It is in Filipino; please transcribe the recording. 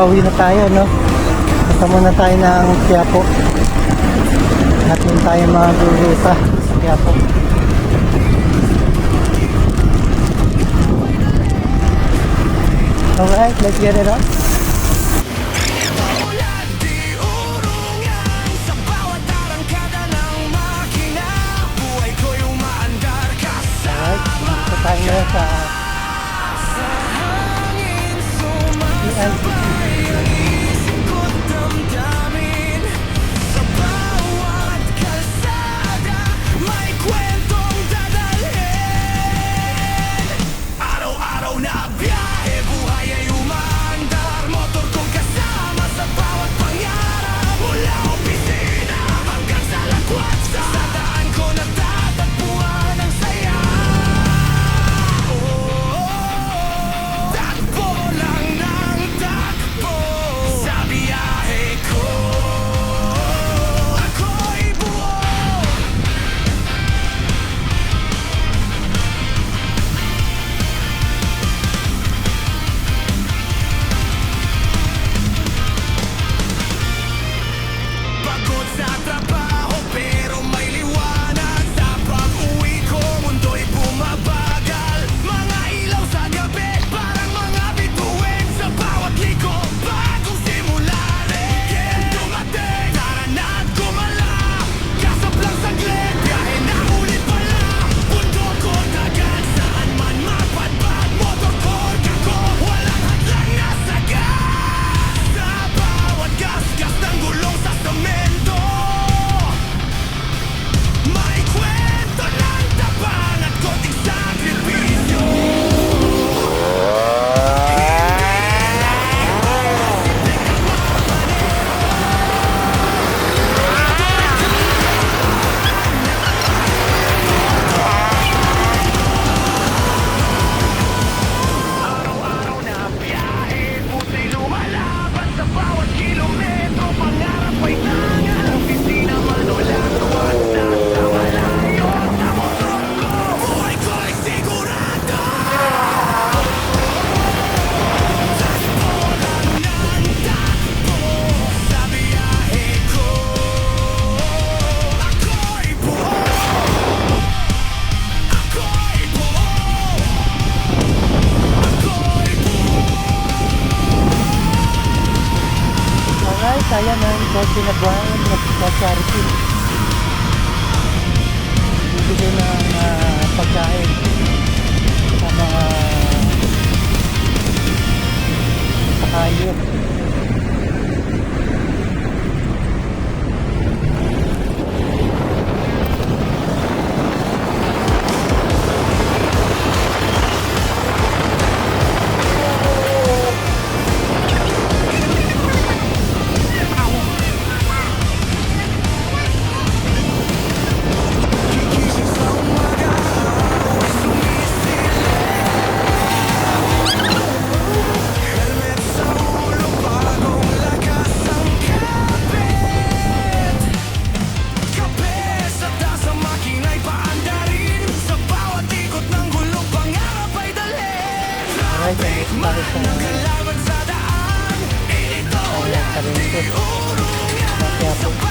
pauwi na tayo, no? Kasama na tayo ng Quiapo. Natin tayo mga grupa sa Quiapo. Alright, let's get it on. Tayo na sa araw-araw na biyahe, buhay ay umaandar, motor kong kasama sa bawat pangarap, mula opisina hanggang sa lagwatsa, sa daan ko natatagpuan ang saya. Takbo lang ng takbo sa biyahe ko, ako'y buo. Pagod sa trabaho pero may liwanag, sa pag-uwi ko mundo'y bumabagal, mga ilaw sa gabi parang mga bituin, sa bawat liko bagong simula rin. Dumating, tara na't gumala, kasap lang saglit, biyahe na ulit pala, bundok ko dagat, saan man mapadpad, motor ko kako, walang hadlang na sagat, sa bawat gasgas ng gulong sa semento, may kwento ng tapang at konting sakripisyo. Araw-araw na biyahe, puso'y lumalaban sa bawat kilometro, pangarap ay tangan, opisina man o lagwatsa, sa malayo sa motor ko, buhay ko'y sigurado. Takbo lang ng takbo sa biyahe ko, ako'y buo. Ako'y buo. Ako'y buo. alright, tayo na ikaw sinabuhan sa charity. Bibigay ng pagkain sa mga hayop. Helmet sa ulo, bagong lakas ang kapit. Kape sa tasa, makina'y paandarin, sa bawat ikot ng gulong, pangarap ay dalhin. Alright, Traffic nandito man tayo sa ng kalaban sa daan, inito Kalente. lang di urungan, Quiapo. sa